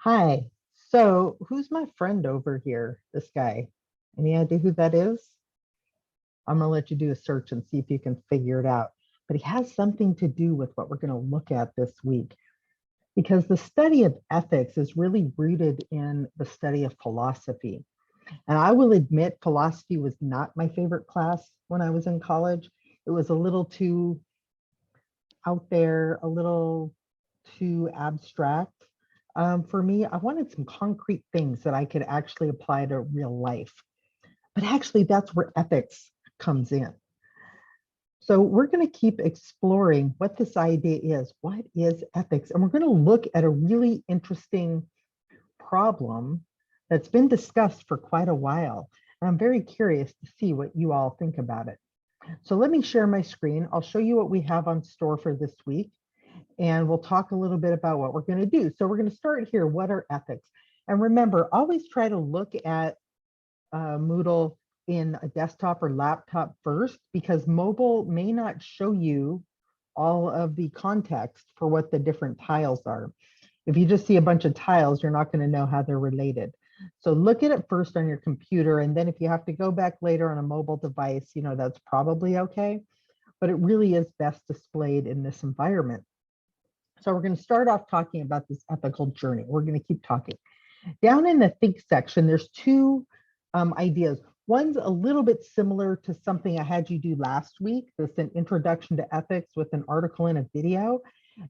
Hi. So who's my friend over here? This guy. Any idea who that is? I'm gonna let you do a search and see if you can figure it out. But he has something to do with what we're gonna look at this week because the study of ethics is really rooted in the study of philosophy. And I will admit philosophy was not my favorite class when I was in college. It was a little too out there, a little too abstract. For me, I wanted some concrete things that I could actually apply to real life. But actually, that's where ethics comes in. So we're going to keep exploring what this idea is. What is ethics? And we're going to look at a really interesting problem that's been discussed for quite a while. And I'm very curious to see what you all think about it. So let me share my screen. I'll show you what we have on store for this week. And we'll talk a little bit about what we're going to do. So we're going to start here. What are ethics? And remember, always try to look at Moodle in a desktop or laptop first, because mobile may not show you all of the context for what the different tiles are. If you just see a bunch of tiles, you're not going to know how they're related. So look at it first on your computer, and then if you have to go back later on a mobile device, that's probably okay. But it really is best displayed in this environment. So we're going to start off talking about this ethical journey. We're going to keep talking. Down in the think section, there's two ideas. One's a little bit similar to something I had you do last week. That's an introduction to ethics with an article and a video.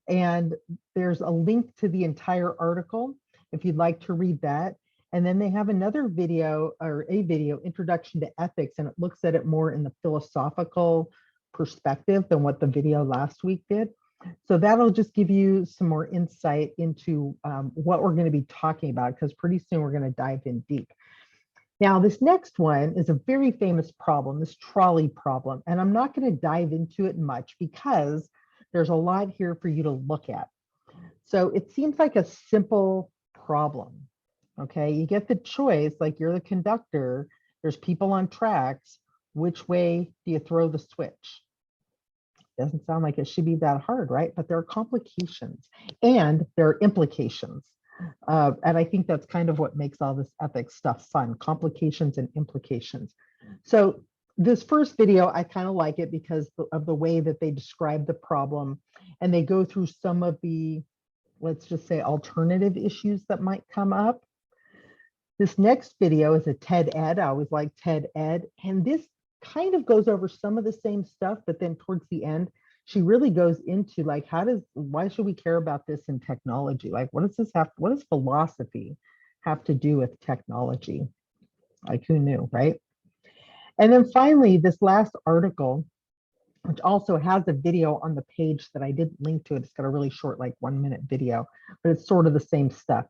And there's a link to the entire article if you'd like to read that. And then they have another video, or a video, introduction to ethics, and it looks at it more in the philosophical perspective than what the video last week did. So that'll just give you some more insight into what we're going to be talking about, because pretty soon we're going to dive in deep. Now, this next one is a very famous problem, this trolley problem, and I'm not going to dive into it much because there's a lot here for you to look at. So it seems like a simple problem, okay? You get the choice, like you're the conductor, there's people on tracks, which way do you throw the switch? Doesn't sound like it should be that hard, right? But there are complications and there are implications. And I think that's kind of what makes all this ethics stuff fun, complications and implications. So this first video, I kind of like it because of the way that they describe the problem, and they go through some of the, let's just say, alternative issues that might come up. This next video is a TED Ed. I always like TED Ed. And this kind of goes over some of the same stuff, but then towards the end, she really goes into like, why should we care about this in technology? Like, what does philosophy have to do with technology? Like, who knew, right? And then finally, this last article, which also has a video on the page that I didn't link to it. It's got a really short, like 1-minute video, but it's sort of the same stuff.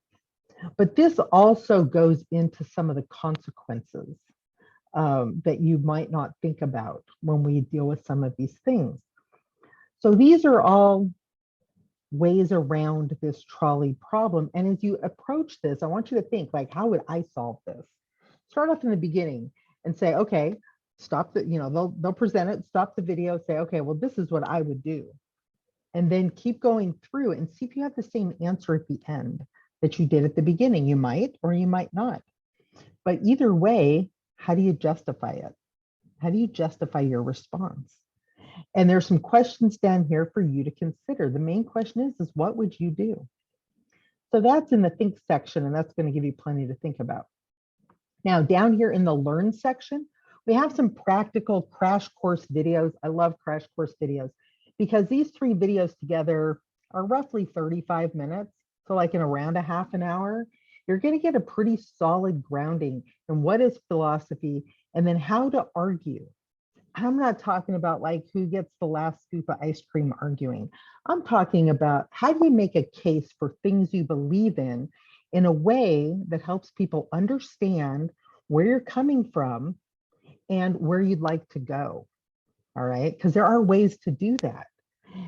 But this also goes into some of the consequences that you might not think about when we deal with some of these things. So these are all ways around this trolley problem. And as you approach this, I want you to think, like, how would I solve this? Start off in the beginning and say, okay, stop the, they'll present it, stop the video, say, okay, well, this is what I would do. And then keep going through and see if you have the same answer at the end that you did at the beginning. You might, or you might not. But either way, how do you justify it? How do you justify your response? And there's some questions down here for you to consider. The main question is what would you do? So that's in the think section, and that's going to give you plenty to think about. Now, down here in the learn section, we have some practical crash course videos. I love crash course videos because these 3 videos together are roughly 35 minutes. So like in around a half an hour, you're going to get a pretty solid grounding in what is philosophy and then how to argue. I'm not talking about like who gets the last scoop of ice cream arguing. I'm talking about how do you make a case for things you believe in a way that helps people understand where you're coming from and where you'd like to go. All right, because there are ways to do that.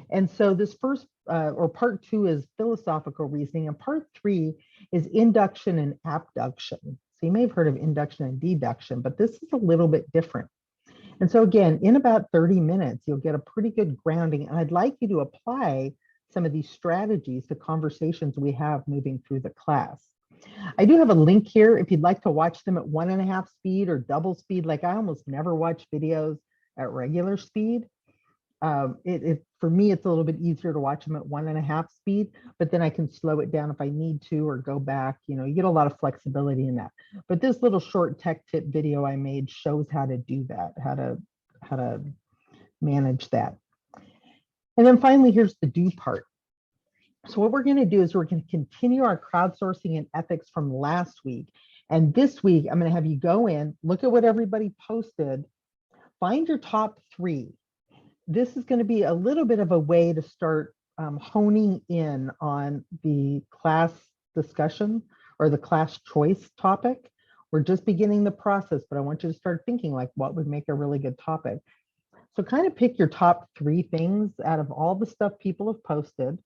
And so this first or part 2 is philosophical reasoning, and part 3 is induction and abduction. So you may have heard of induction and deduction, but this is a little bit different. And so again, in about 30 minutes, you'll get a pretty good grounding. And I'd like you to apply some of these strategies to conversations we have moving through the class. I do have a link here if you'd like to watch them at 1.5 speed or double speed. Like I almost never watch videos at regular speed. For me, it's a little bit easier to watch them at 1.5 speed, but then I can slow it down if I need to or go back. You know, you get a lot of flexibility in that. But this little short tech tip video I made shows how to do that, how to manage that. And then finally, here's the do part. So what we're going to do is we're going to continue our crowdsourcing and ethics from last week. And this week, I'm going to have you go in, look at what everybody posted, find your top 3. This is going to be a little bit of a way to start honing in on the class discussion or the class choice topic. We're just beginning the process, but I want you to start thinking like what would make a really good topic. So kind of pick your top 3 things out of all the stuff people have posted.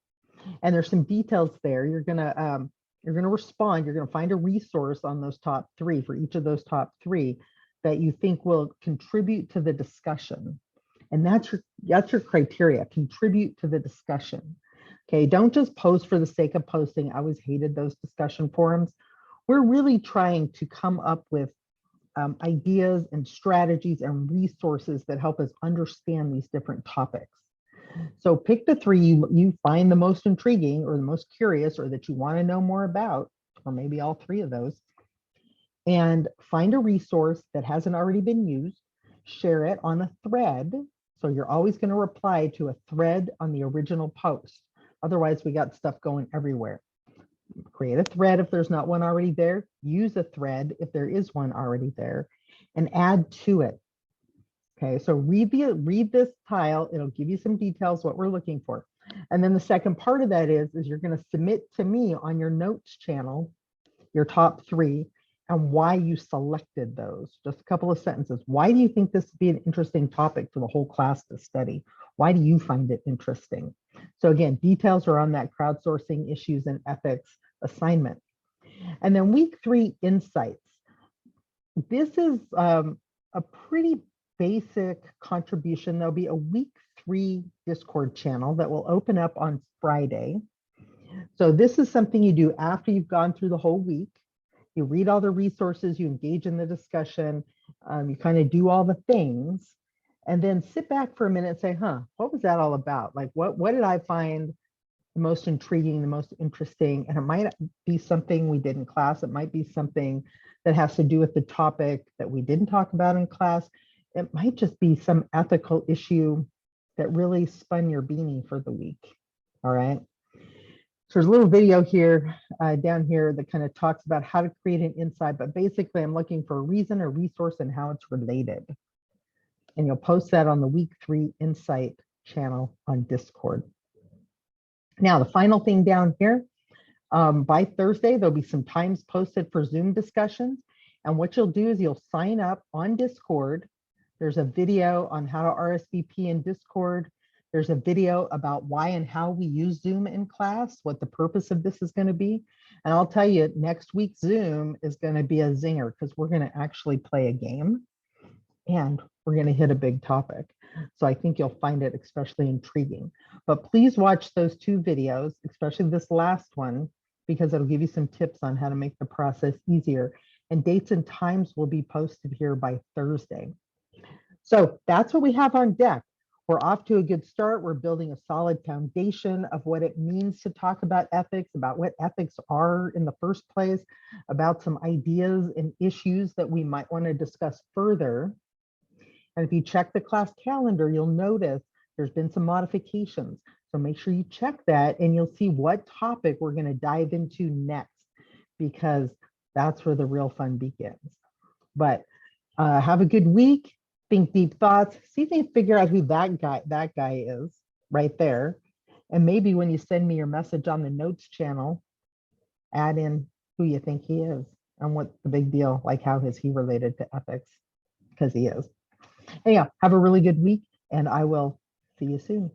And there's some details there. You're gonna respond. You're gonna find a resource on those top 3 for each of those top 3 that you think will contribute to the discussion. And that's your criteria, contribute to the discussion. Okay, don't just post for the sake of posting. I always hated those discussion forums. We're really trying to come up with ideas and strategies and resources that help us understand these different topics. So pick the 3 you find the most intriguing or the most curious or that you want to know more about, or maybe all 3 of those, and find a resource that hasn't already been used, share it on a thread. So you're always going to reply to a thread on the original post. Otherwise, we got stuff going everywhere. Create a thread if there's not one already there. Use a thread if there is one already there, and add to it. Okay, so read this tile. It'll give you some details what we're looking for. And then the second part of that is you're going to submit to me on your notes channel your top 3 and why you selected those. Just a couple of sentences. Why do you think this would be an interesting topic for the whole class to study? Why do you find it interesting? So again, details are on that crowdsourcing issues and ethics assignment. And then week 3 insights. This is a pretty basic contribution. There'll be a week 3 Discord channel that will open up on Friday. So this is something you do after you've gone through the whole week. You read all the resources, you engage in the discussion, you kind of do all the things, and then sit back for a minute and say, what was that all about? Like, what did I find the most intriguing, the most interesting? And it might be something we did in class. It might be something that has to do with the topic that we didn't talk about in class. It might just be some ethical issue that really spun your beanie for the week. All right. So there's a little video here, down here that kind of talks about how to create an insight, but basically I'm looking for a reason, a resource, and how it's related. And you'll post that on the week 3 insight channel on Discord. Now, the final thing down here, by Thursday, there'll be some times posted for Zoom discussions. And what you'll do is you'll sign up on Discord. There's a video on how to RSVP in Discord. There's a video about why and how we use Zoom in class, what the purpose of this is going to be. And I'll tell you, next week's Zoom is going to be a zinger because we're going to actually play a game and we're going to hit a big topic. So I think you'll find it especially intriguing. But please watch those 2 videos, especially this last one, because it'll give you some tips on how to make the process easier. And dates and times will be posted here by Thursday. So that's what we have on deck. We're off to a good start. We're building a solid foundation of what it means to talk about ethics, about what ethics are in the first place, about some ideas and issues that we might want to discuss further. And if you check the class calendar, you'll notice there's been some modifications. So make sure you check that and you'll see what topic we're going to dive into next, because that's where the real fun begins. But have a good week. Think deep thoughts. See if you can figure out who that guy is right there. And maybe when you send me your message on the notes channel, add in who you think he is and what the big deal, like how is he related to ethics? Because he is. Anyhow, have a really good week and I will see you soon.